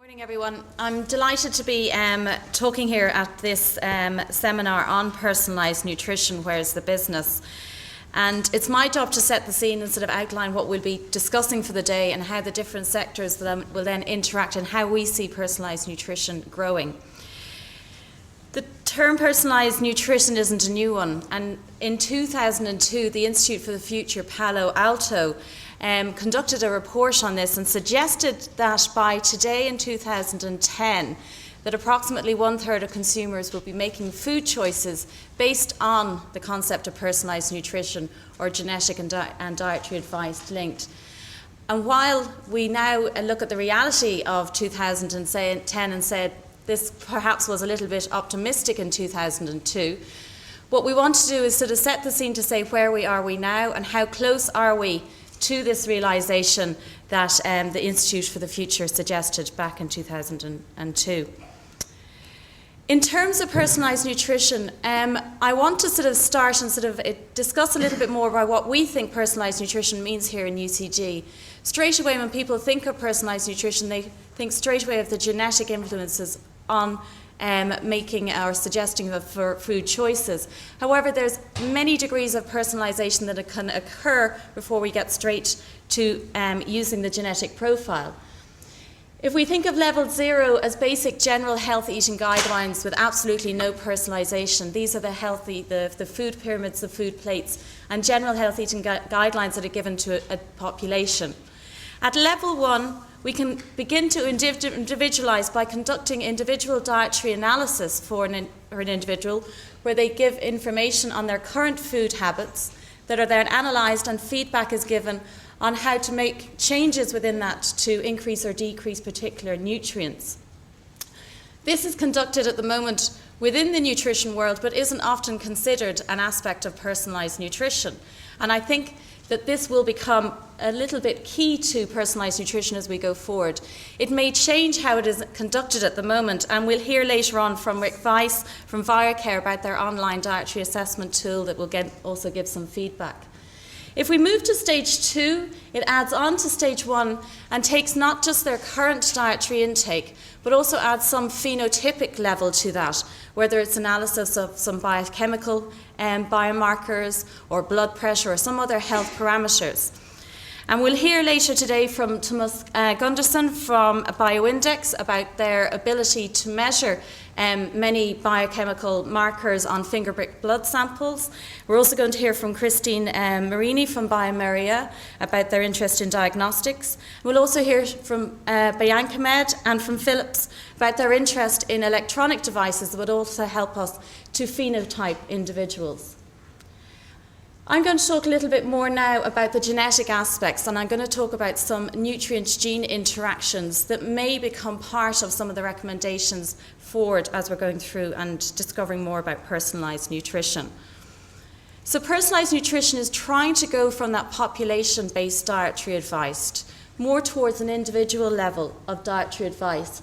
Morning everyone. I'm delighted to be talking here at this seminar on personalised nutrition, Where's the Business? And it's my job to set the scene and sort of outline what we'll be discussing for the day and how the different sectors will then interact and how we see personalised nutrition growing. The term personalised nutrition isn't a new one, and in 2002 the Institute for the Future, Palo Alto, conducted a report on this and suggested that by today in 2010 that approximately 1/3 of consumers will be making food choices based on the concept of personalised nutrition or genetic and dietary advice linked. And while we now look at the reality of 2010 and said this perhaps was a little bit optimistic in 2002, what we want to do is sort of set the scene to say where are we now and how close are we to this realisation that the Institute for the Future suggested back in 2002. In terms of personalised nutrition, I want to sort of start and sort of discuss a little bit more about what we think personalised nutrition means here in UCG. Straight away when people think of personalised nutrition, they think straight away of the genetic influences on making or suggesting for food choices. However, there's many degrees of personalisation that can occur before we get straight to using the genetic profile. If we think of level 0 as basic general health eating guidelines with absolutely no personalisation, these are the food pyramids, the food plates, and general health eating guidelines that are given to a population. At level 1, we can begin to individualise by conducting individual dietary analysis for an individual, where they give information on their current food habits that are then analysed, and feedback is given on how to make changes within that to increase or decrease particular nutrients. This is conducted at the moment within the nutrition world, but isn't often considered an aspect of personalised nutrition. And I think that this will become a little bit key to personalised nutrition as we go forward. It may change how it is conducted at the moment, and we'll hear later on from Rick Weiss from VireCare about their online dietary assessment tool that will also give some feedback. If we move to stage 2, it adds on to stage 1 and takes not just their current dietary intake, but also adds some phenotypic level to that, whether it's analysis of some biochemical biomarkers or blood pressure or some other health parameters. And we'll hear later today from Thomas Gunderson from BioIndex about their ability to measure many biochemical markers on finger prick blood samples. We're also going to hear from Christine Marini from bioMérieux about their interest in diagnostics. We'll also hear from Bianca Med and from Philips about their interest in electronic devices that would also help us to phenotype individuals. I'm going to talk a little bit more now about the genetic aspects, and I'm going to talk about some nutrient-gene interactions that may become part of some of the recommendations forward as we're going through and discovering more about personalised nutrition. So personalised nutrition is trying to go from that population-based dietary advice more towards an individual level of dietary advice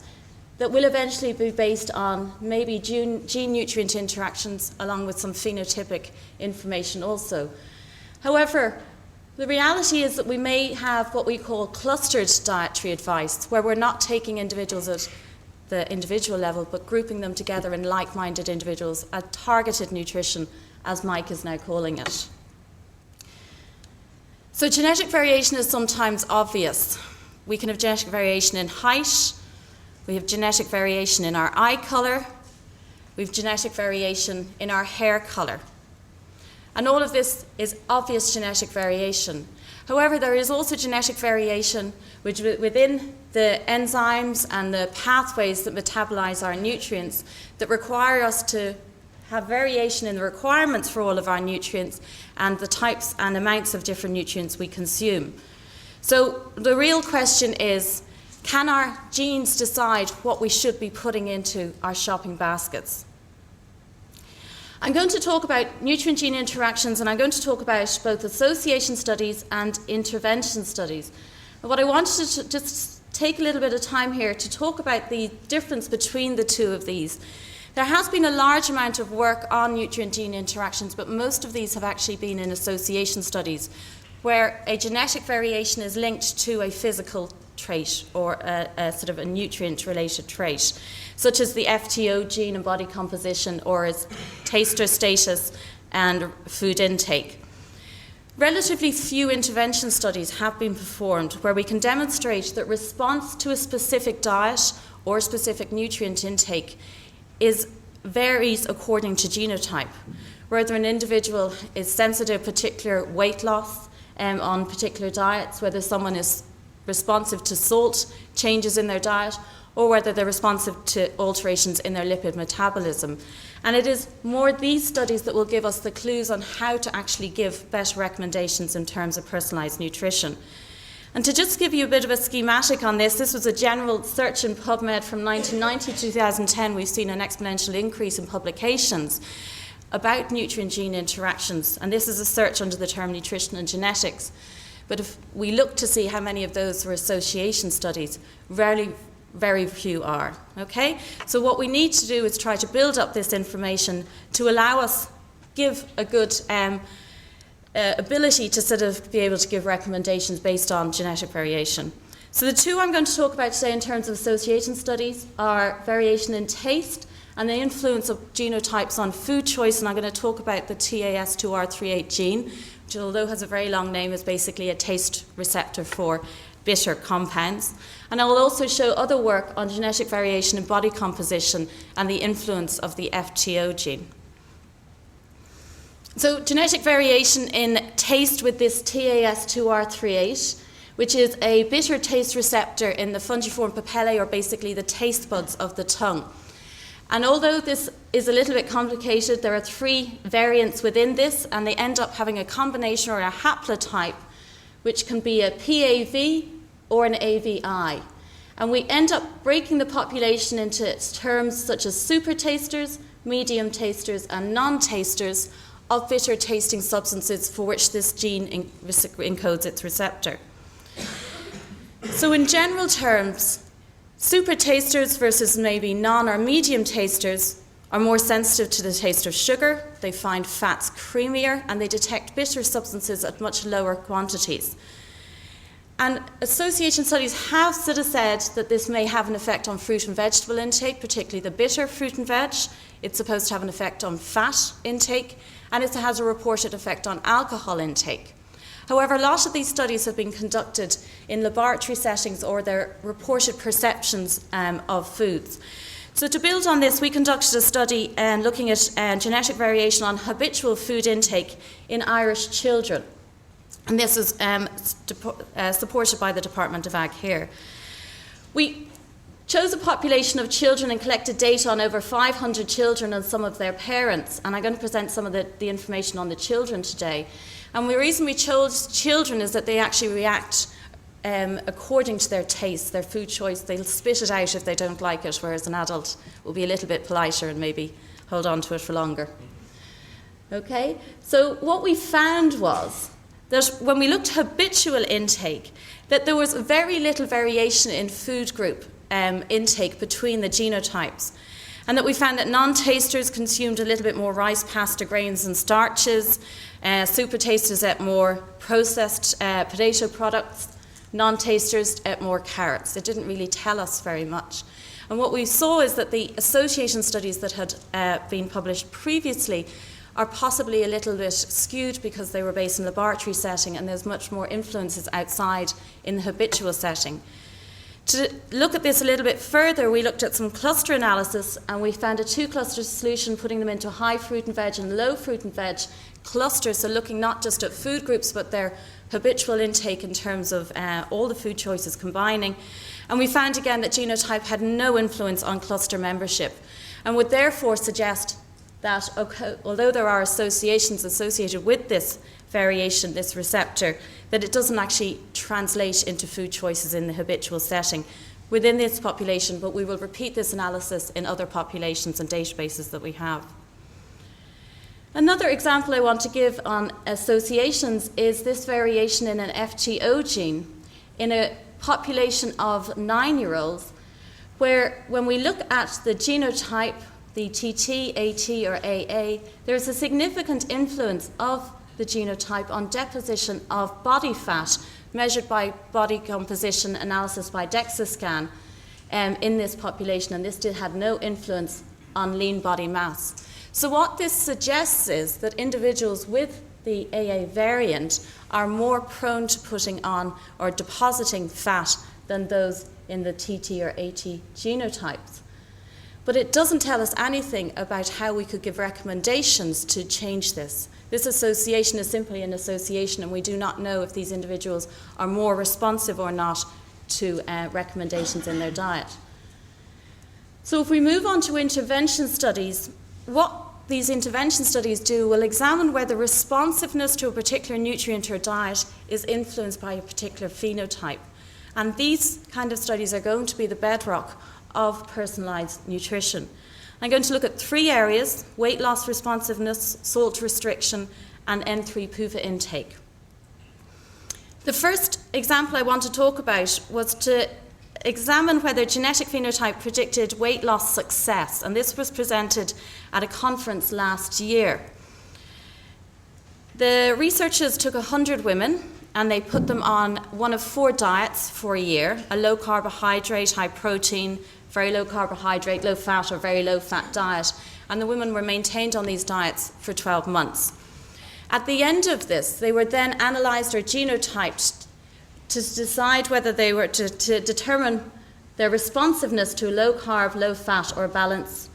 that will eventually be based on maybe gene-nutrient interactions along with some phenotypic information also. However, the reality is that we may have what we call clustered dietary advice, where we're not taking individuals at the individual level, but grouping them together in like-minded individuals at targeted nutrition, as Mike is now calling it. So genetic variation is sometimes obvious. We can have genetic variation in height, we have genetic variation in our eye colour, we have genetic variation in our hair colour. And all of this is obvious genetic variation. However, there is also genetic variation within the enzymes and the pathways that metabolize our nutrients that require us to have variation in the requirements for all of our nutrients and the types and amounts of different nutrients we consume. So the real question is, can our genes decide what we should be putting into our shopping baskets? I'm going to talk about nutrient-gene interactions, and I'm going to talk about both association studies and intervention studies. And what I wanted to just take a little bit of time here to talk about the difference between the two of these. There has been a large amount of work on nutrient-gene interactions, but most of these have actually been in association studies, where a genetic variation is linked to a physical trait or a sort of a nutrient-related trait, such as the FTO gene and body composition, or as taster status and food intake. Relatively few intervention studies have been performed where we can demonstrate that response to a specific diet or specific nutrient intake varies according to genotype. Whether an individual is sensitive to particular weight loss on particular diets, whether someone is responsive to salt changes in their diet, or whether they're responsive to alterations in their lipid metabolism. And it is more these studies that will give us the clues on how to actually give better recommendations in terms of personalised nutrition. And to just give you a bit of a schematic on this was a general search in PubMed from 1990 to 2010. We've seen an exponential increase in publications about nutrient-gene interactions, and this is a search under the term nutrition and genetics. But if we look to see how many of those were association studies, very few are, okay? So what we need to do is try to build up this information to allow us give a good ability to sort of be able to give recommendations based on genetic variation. So the two I'm going to talk about today in terms of association studies are variation in taste and the influence of genotypes on food choice, and I'm going to talk about the TAS2R38 gene, which although has a very long name is basically a taste receptor for bitter compounds. And I will also show other work on genetic variation in body composition and the influence of the FTO gene. So genetic variation in taste with this TAS2R38, which is a bitter taste receptor in the fungiform papillae, or basically the taste buds of the tongue. And although this is a little bit complicated, there are 3 variants within this, and they end up having a combination or a haplotype, which can be a PAV or an AVI. And we end up breaking the population into terms such as super tasters, medium tasters, and non-tasters of bitter tasting substances for which this gene encodes its receptor. So in general terms, super tasters versus maybe non or medium tasters are more sensitive to the taste of sugar, they find fats creamier, and they detect bitter substances at much lower quantities. And association studies have sort of said that this may have an effect on fruit and vegetable intake, particularly the bitter fruit and veg. It's supposed to have an effect on fat intake, and it has a reported effect on alcohol intake. However, a lot of these studies have been conducted in laboratory settings, or their reported perceptions of foods. So to build on this, we conducted a study looking at genetic variation on habitual food intake in Irish children. And this is supported by the Department of Ag here. We chose a population of children and collected data on over 500 children and some of their parents. And I'm going to present some of the information on the children today. And the reason we chose children is that they actually react according to their taste, their food choice. They'll spit it out if they don't like it, whereas an adult will be a little bit politer and maybe hold on to it for longer. Okay, so what we found was that when we looked at habitual intake, that there was very little variation in food group intake between the genotypes. And that we found that non-tasters consumed a little bit more rice, pasta, grains and starches. Super tasters ate more processed potato products. Non-tasters ate more carrots. It didn't really tell us very much. And what we saw is that the association studies that had been published previously are possibly a little bit skewed because they were based in a laboratory setting, and there's much more influences outside in the habitual setting. To look at this a little bit further, we looked at some cluster analysis, and we found a 2-cluster solution, putting them into high fruit and veg and low fruit and veg clusters, so looking not just at food groups but their habitual intake in terms of all the food choices combining. And we found again that genotype had no influence on cluster membership, and would therefore suggest that although there are associations associated with this variation, this receptor, that it doesn't actually translate into food choices in the habitual setting within this population, but we will repeat this analysis in other populations and databases that we have. Another example I want to give on associations is this variation in an FTO gene in a population of 9-year-olds, where when we look at the genotype, the TT, AT or AA, there is a significant influence of the genotype on deposition of body fat measured by body composition analysis by DEXA scan in this population, and this had no influence on lean body mass. So what this suggests is that individuals with the AA variant are more prone to putting on or depositing fat than those in the TT or AT genotypes. But it doesn't tell us anything about how we could give recommendations to change this. This association is simply an association, and we do not know if these individuals are more responsive or not to recommendations in their diet. So if we move on to intervention studies, what these intervention studies do will examine whether responsiveness to a particular nutrient or diet is influenced by a particular phenotype. And these kind of studies are going to be the bedrock of personalised nutrition. I'm going to look at 3 areas: weight loss responsiveness, salt restriction, and N3 PUFA intake. The first example I want to talk about was to examine whether genetic phenotype predicted weight loss success, and this was presented at a conference last year. The researchers took 100 women and they put them on one of 4 diets for a year: a low carbohydrate, high protein, very low carbohydrate, low fat or very low fat diet, and the women were maintained on these diets for 12 months. At the end of this, they were then analysed or genotyped to decide whether they were to determine their responsiveness to a low carb, low fat or balanced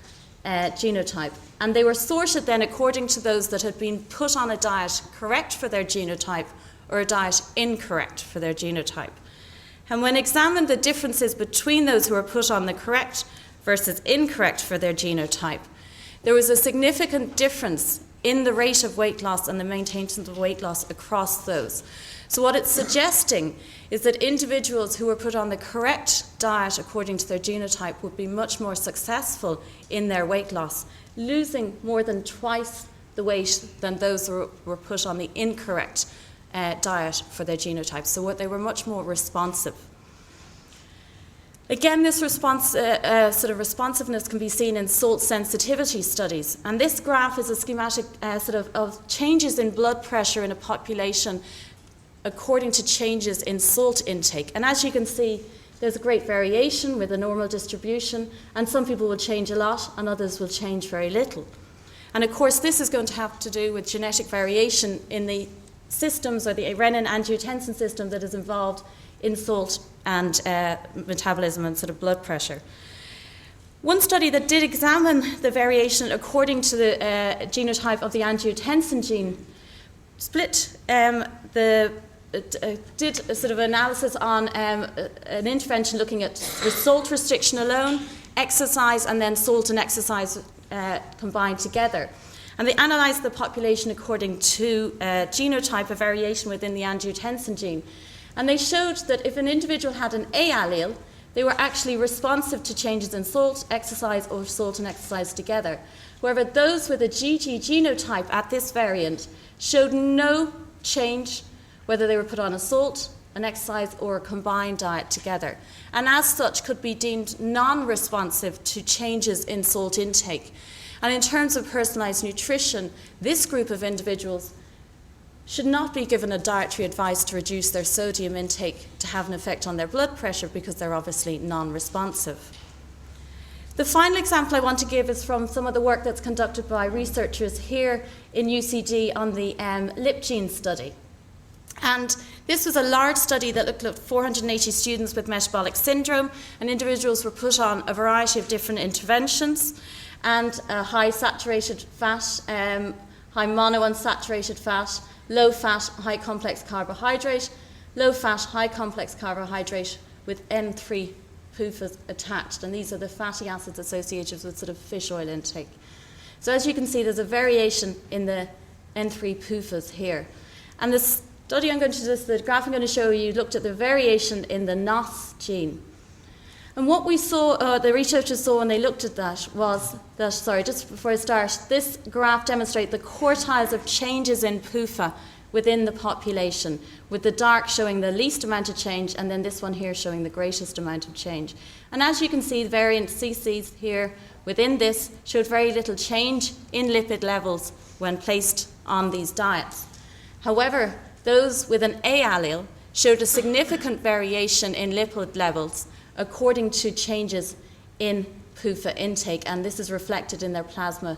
genotype. And they were sorted then according to those that had been put on a diet correct for their genotype or a diet incorrect for their genotype. And when examined the differences between those who were put on the correct versus incorrect for their genotype, there was a significant difference in the rate of weight loss and the maintenance of weight loss across those. So what it's suggesting is that individuals who were put on the correct diet according to their genotype would be much more successful in their weight loss, losing more than twice the weight than those who were put on the incorrect diet for their genotype. So they were much more responsive. Again, this responsiveness can be seen in salt sensitivity studies. And this graph is a schematic of changes in blood pressure in a population according to changes in salt intake. And as you can see, there's a great variation with a normal distribution, and some people will change a lot and others will change very little. And of course, this is going to have to do with genetic variation in the systems or the renin-angiotensin system that is involved in salt and metabolism and blood pressure. One study that did examine the variation according to the genotype of the angiotensin gene split did a analysis on an intervention looking at salt restriction alone, exercise, and then salt and exercise combined together. And they analysed the population according to genotype, a variation within the angiotensin gene. And they showed that if an individual had an A allele, they were actually responsive to changes in salt, exercise, or salt and exercise together. However, those with a GG genotype at this variant showed no change whether they were put on a salt, an exercise, or a combined diet together, and as such could be deemed non-responsive to changes in salt intake. And in terms of personalised nutrition, this group of individuals should not be given a dietary advice to reduce their sodium intake to have an effect on their blood pressure because they're obviously non-responsive. The final example I want to give is from some of the work that's conducted by researchers here in UCD on the lip gene study. And this was a large study that looked at 480 students with metabolic syndrome, and individuals were put on a variety of different interventions, and high saturated fat, high monounsaturated fat, low fat, high complex carbohydrate, low fat, high complex carbohydrate with N3 PUFAs attached, and these are the fatty acids associated with fish oil intake. So as you can see, there's a variation in the N3 PUFAs here. And the graph I'm going to show you looked at the variation in the NOS gene. And what we saw, the researchers saw when they looked at that was that, just before I start, this graph demonstrates the quartiles of changes in PUFA within the population, with the dark showing the least amount of change, and then this one here showing the greatest amount of change. And as you can see, the variant CCs here within this showed very little change in lipid levels when placed on these diets. However, those with an A allele showed a significant variation in lipid levels according to changes in PUFA intake, and this is reflected in their plasma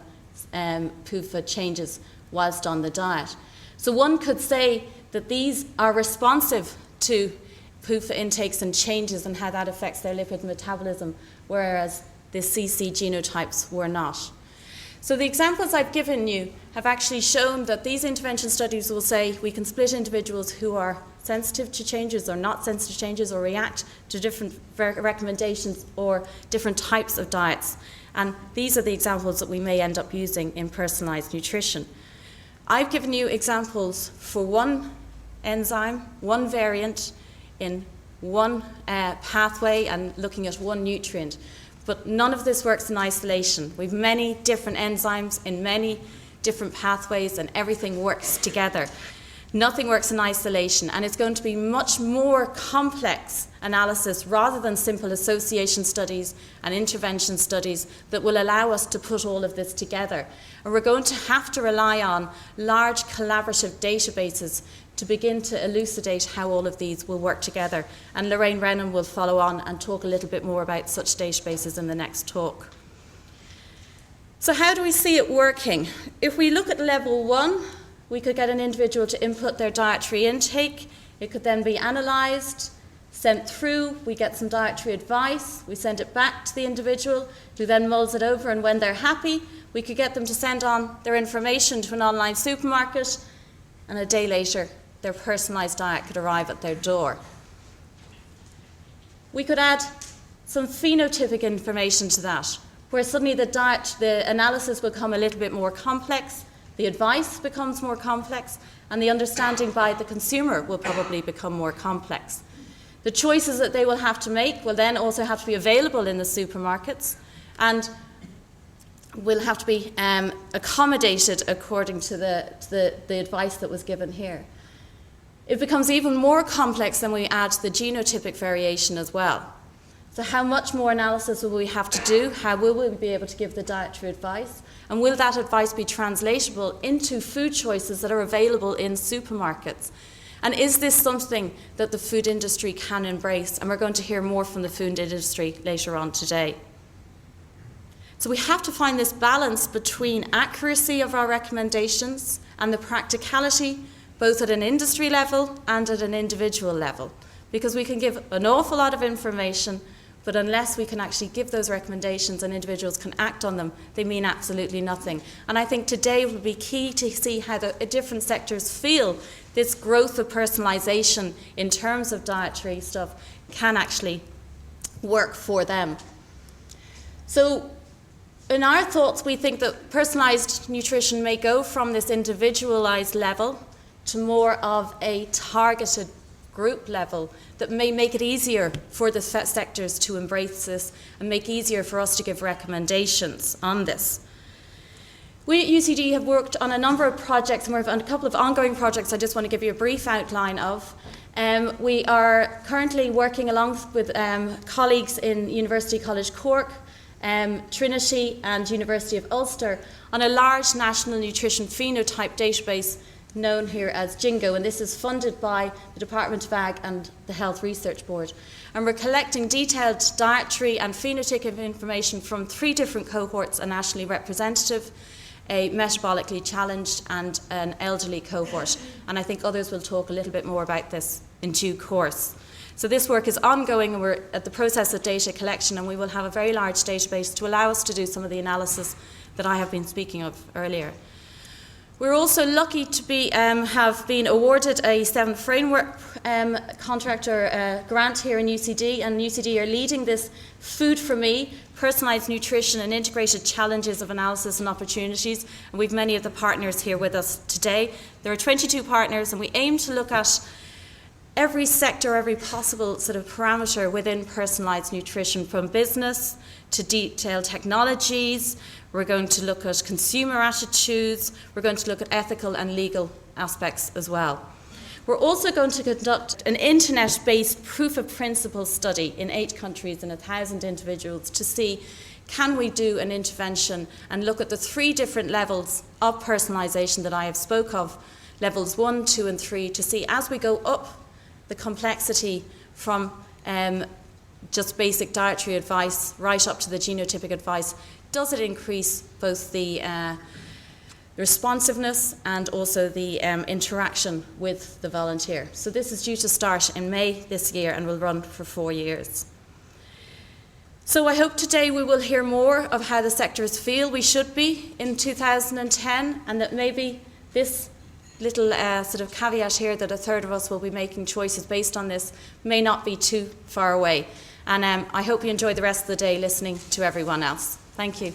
PUFA changes whilst on the diet. So one could say that these are responsive to PUFA intakes and changes and how that affects their lipid metabolism, whereas the CC genotypes were not. So the examples I've given you have actually shown that these intervention studies will say we can split individuals who are sensitive to changes or not sensitive to changes or react to different recommendations or different types of diets. And these are the examples that we may end up using in personalised nutrition. I've given you examples for one enzyme, one variant in one pathway and looking at one nutrient. But none of this works in isolation. We have many different enzymes in many different pathways and everything works together. Nothing works in isolation, and it's going to be much more complex analysis rather than simple association studies and intervention studies that will allow us to put all of this together. And we're going to have to rely on large collaborative databases to begin to elucidate how all of these will work together. And Lorraine Rennan will follow on and talk a little bit more about such databases in the next talk. So how do we see it working? If we look at level 1, we could get an individual to input their dietary intake. It could then be analysed, sent through. We get some dietary advice. We send it back to the individual, who then mulls it over, and when they're happy, we could get them to send on their information to an online supermarket, and a day later, their personalised diet could arrive at their door. We could add some phenotypic information to that, where suddenly the analysis will become a little bit more complex, the advice becomes more complex, and the understanding by the consumer will probably become more complex. The choices that they will have to make will then also have to be available in the supermarkets and will have to be accommodated according to the advice that was given here. It becomes even more complex when we add the genotypic variation as well. So how much more analysis will we have to do? How will we be able to give the dietary advice? And will that advice be translatable into food choices that are available in supermarkets? And is this something that the food industry can embrace? And we're going to hear more from the food industry later on today. So we have to find this balance between accuracy of our recommendations and the practicality, both at an industry level and at an individual level. Because we can give an awful lot of information, but unless we can actually give those recommendations and individuals can act on them, they mean absolutely nothing. And I think today will be key to see how the different sectors feel this growth of personalisation in terms of dietary stuff can actually work for them. So in our thoughts, we think that personalised nutrition may go from this individualised level to more of a targeted group level that may make it easier for the sectors to embrace this and make it easier for us to give recommendations on this. We at UCD have worked on a number of projects, and we've on a couple of ongoing projects I just want to give you a brief outline of. We are currently working along with colleagues in University College Cork, Trinity and University of Ulster on a large national nutrition phenotype database known here as JINGO, and this is funded by the Department of Ag and the Health Research Board. And we're collecting detailed dietary and phenotypic information from 3 different cohorts, a nationally representative, a metabolically challenged and an elderly cohort. And I think others will talk a little bit more about this in due course. So this work is ongoing, and we're at the process of data collection, and we will have a very large database to allow us to do some of the analysis that I have been speaking of earlier. We're also lucky to have been awarded a 7th framework contract or grant here in UCD, and UCD are leading this Food for Me, Personalised Nutrition and Integrated Challenges of Analysis and Opportunities, and we've many of the partners here with us today. There are 22 partners, and we aim to look at every sector, every possible sort of parameter within personalised nutrition, from business to detailed technologies. We're going to look at consumer attitudes. We're going to look at ethical and legal aspects as well. We're also going to conduct an internet-based proof of principle study in 8 countries and 1,000 individuals to see, can we do an intervention and look at the 3 different levels of personalisation that I have spoke of, levels 1, 2 and 3, to see as we go up the complexity from just basic dietary advice right up to the genotypic advice? Does it increase both the responsiveness and also the interaction with the volunteer? So this is due to start in May this year and will run for 4 years. So I hope today we will hear more of how the sectors feel we should be in 2010, and that maybe this little sort of caveat here that a third of us will be making choices based on this may not be too far away. And I hope you enjoy the rest of the day listening to everyone else. Thank you.